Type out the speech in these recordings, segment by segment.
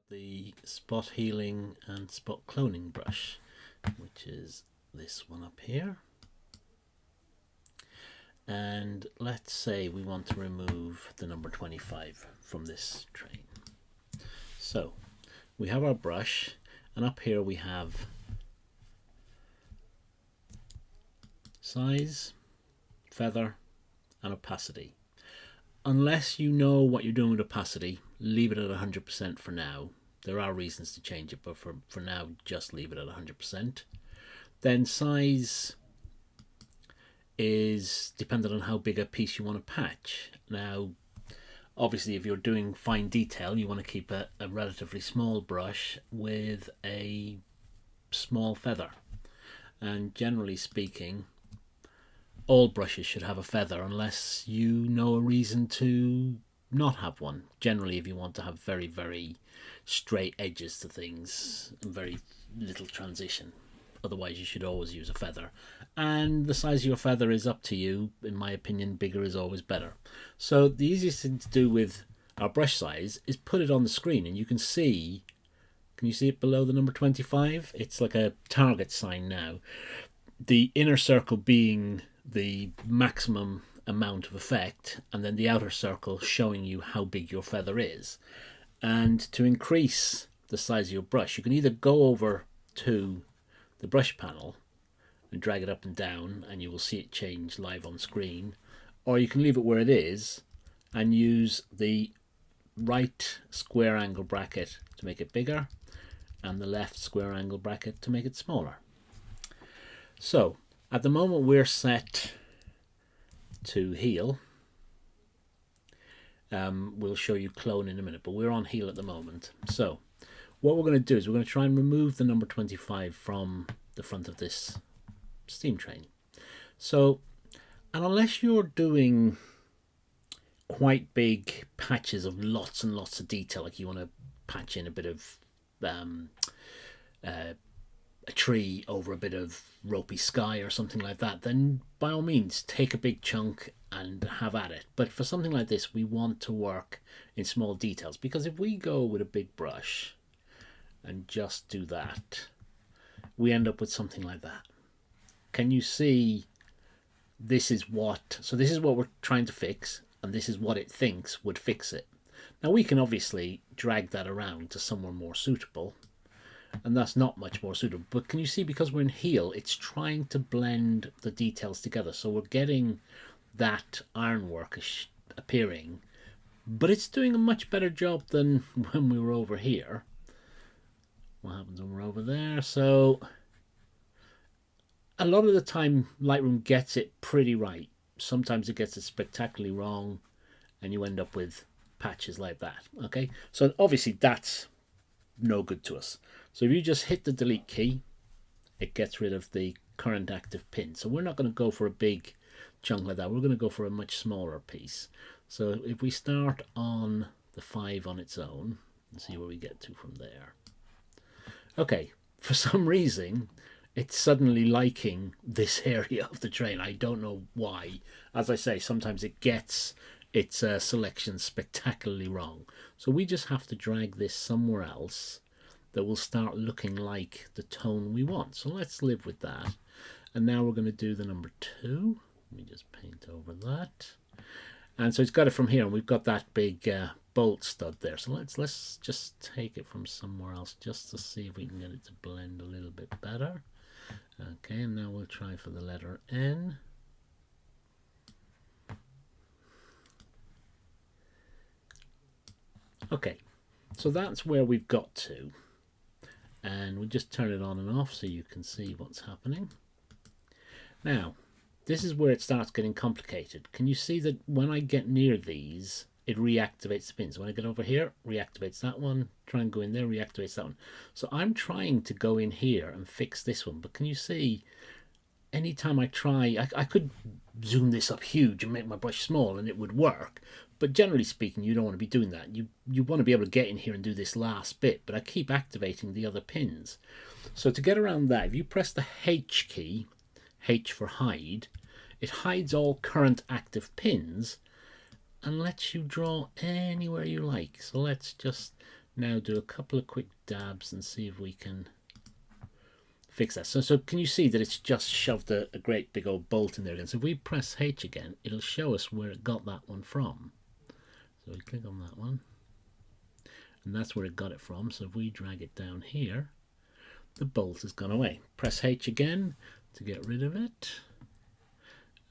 the spot healing and spot cloning brush, which is this one up here. And let's say we want to remove the number 25 from this train. So we have our brush, and up here we have size, feather, and opacity. Unless you know what you're doing with opacity, leave it at 100% for now. There are reasons to change it, but for now, just leave it at 100%. Then size is dependent on how big a piece you want to patch. Now, obviously, if you're doing fine detail, you want to keep a relatively small brush with a small feather. And generally speaking, all brushes should have a feather unless you know a reason to not have one. Generally, if you want to have very, very straight edges to things and very little transition. Otherwise, you should always use a feather. And the size of your feather is up to you. In my opinion, bigger is always better. So the easiest thing to do with our brush size is put it on the screen, and you can see, can you see it below the number 25? It's like a target sign now. The inner circle being the maximum amount of effect, and then the outer circle showing you how big your feather is. And to increase the size of your brush, you can either go over to the brush panel and drag it up and down, and you will see it change live on screen, or you can leave it where it is and use the right square angle bracket to make it bigger and the left square angle bracket to make it smaller. So at the moment we're set to heal. We'll show you clone in a minute, but we're on heal at the moment. So what we're going to do is we're going to try and remove the number 25 from the front of this steam train. So, and unless you're doing quite big patches of lots and lots of detail, like you want to patch in a bit of a tree over a bit of ropey sky or something like that, then by all means take a big chunk and have at it. But for something like this, we want to work in small details, because if we go with a big brush and just do that, we end up with something like that. Can you see? This is what we're trying to fix, and this is what it thinks would fix it. Now we can obviously drag that around to somewhere more suitable, and that's not much more suitable. But can you see, because we're in heal, it's trying to blend the details together. So we're getting that ironwork appearing, but it's doing a much better job than when we were over here. What happens when we're over there? So a lot of the time Lightroom gets it pretty right. Sometimes it gets it spectacularly wrong, and you end up with patches like that. Okay, so obviously that's no good to us. So if you just hit the delete key, it gets rid of the current active pin. So we're not going to go for a big chunk like that. We're going to go for a much smaller piece. So if we start on the 5 on its own and see where we get to from there. Okay, for some reason it's suddenly liking this area of the train. I don't know why. As I say, sometimes it gets its selection spectacularly wrong. So we just have to drag this somewhere else that will start looking like the tone we want. So let's live with that. And now we're going to do the number 2. Let me just paint over that. And so it's got it from here, and we've got that big bolt stud there. So let's just take it from somewhere else just to see if we can get it to blend a little bit better. Okay, and now we'll try for the letter N. Okay, so that's where we've got to. And we'll just turn it on and off so you can see what's happening. Now, this is where it starts getting complicated. Can you see that when I get near these, it reactivates the pins? When I get over here, reactivates that one. Try and go in there, reactivates that one. So I'm trying to go in here and fix this one. But can you see, anytime I try, I could zoom this up huge and make my brush small and it would work. But generally speaking, you don't want to be doing that. You want to be able to get in here and do this last bit, but I keep activating the other pins. So to get around that, if you press the H key, H for hide, it hides all current active pins and lets you draw anywhere you like. So let's just now do a couple of quick dabs and see if we can fix that. So can you see that it's just shoved a great big old bolt in there again? So if we press H again, it'll show us where it got that one from. So we click on that one, and that's where it got it from. So if we drag it down here, the bolt has gone away. Press H again to get rid of it,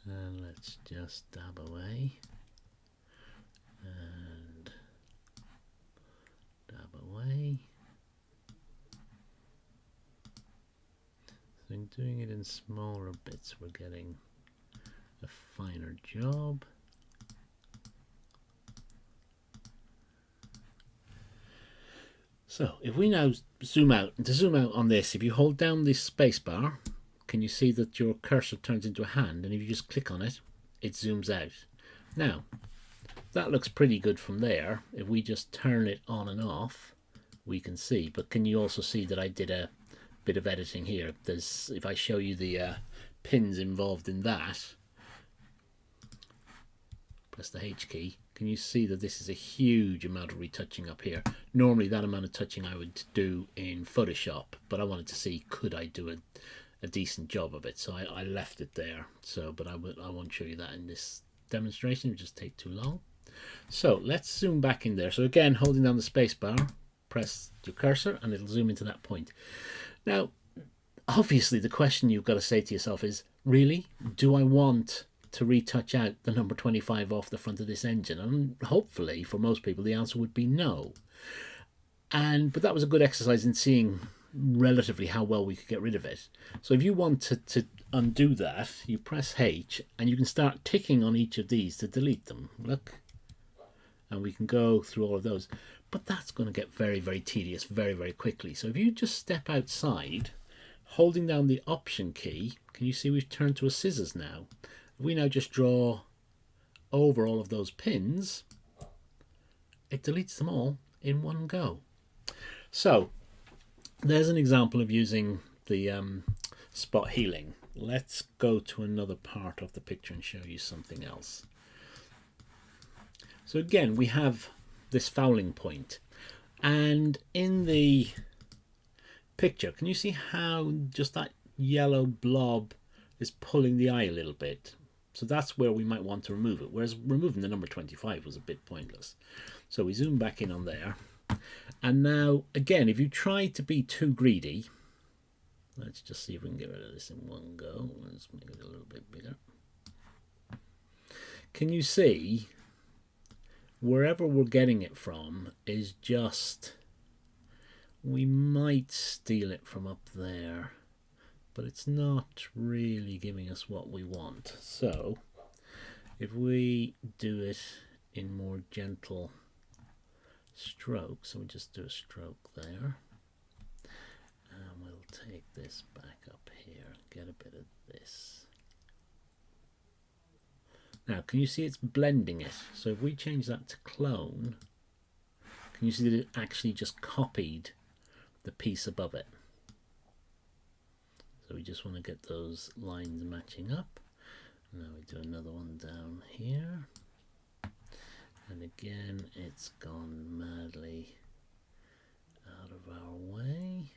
and let's just dab away and dab away. So in doing it in smaller bits, we're getting a finer job. So if we now zoom out, and to zoom out on this, if you hold down this space bar, can you see that your cursor turns into a hand, and if you just click on it, it zooms out. Now, that looks pretty good from there. If we just turn it on and off, we can see, but can you also see that I did a bit of editing here? If I show you the pins involved in that, press the H key, can you see that this is a huge amount of retouching up here? Normally that amount of touching I would do in Photoshop, but I wanted to see could I do a decent job of it, so I left it there. But I won't show you that in this demonstration, it would just take too long. So let's zoom back in there. So again, holding down the space bar, press your cursor and it'll zoom into that point. Now obviously the question you've got to say to yourself is, really, do I want to retouch out the number 25 off the front of this engine? And hopefully for most people the answer would be no. But that was a good exercise in seeing relatively how well we could get rid of it. So if you want to undo that, you press H and you can start ticking on each of these to delete them. Look, and we can go through all of those, but that's going to get very, very tedious very, very quickly. So if you just step outside, holding down the Option key, can you see we've turned to a scissors now? If we now just draw over all of those pins, it deletes them all in one go. So there's an example of using the spot healing. Let's go to another part of the picture and show you something else. So again, we have this fouling point, and in the picture, can you see how just that yellow blob is pulling the eye a little bit? So that's where we might want to remove it, whereas removing the number 25 was a bit pointless. So we zoom back in on there, and now again, if you try to be too greedy, let's just see if we can get rid of this in one go. Let's make it a little bit bigger. Can you see wherever we're getting it from is just, we might steal it from up there, but it's not really giving us what we want. So if we do it in more gentle strokes, so we just do a stroke there, and we'll take this back up here, get a bit of this. Now, can you see it's blending it? So if we change that to clone, can you see that it actually just copied the piece above it? So we just want to get those lines matching up. Now we do another one down here. And again, it's gone madly out of our way.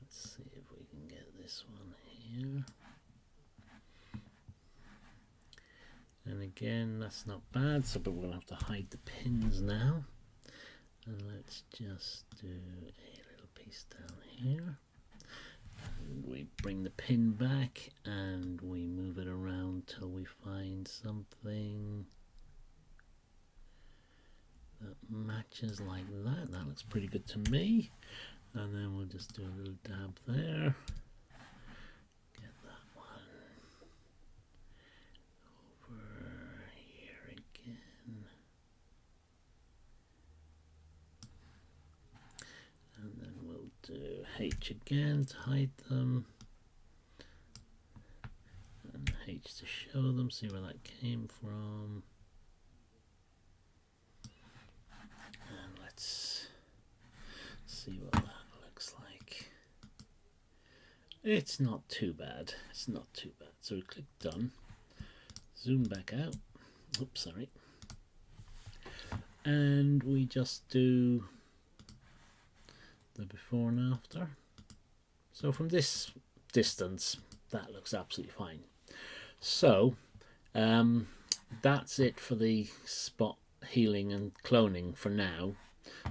Let's see if we can get this one here. And again, that's not bad, so but we're going to have to hide the pins now. And let's just do a little piece down here. And we bring the pin back and we move it around till we find something that matches like that. That looks pretty good to me. And then we'll just do a little dab there. Get that one over here again. And then we'll do H again to hide them. And H to show them, see where that came from. And let's see what that looks like. It's not too bad. It's not too bad. So we click done. Zoom back out. Oops, sorry. and we just do the before and after. So from this distance, that looks absolutely fine. So that's it for the spot healing and cloning for now.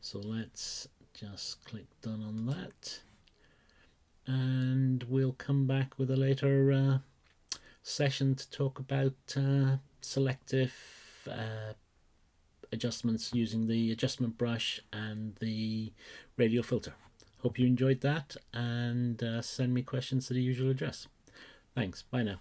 So let's just click done on that, and we'll come back with a later session to talk about selective adjustments using the adjustment brush and the radial filter. Hope you enjoyed that, and send me questions to the usual address. Thanks, bye now.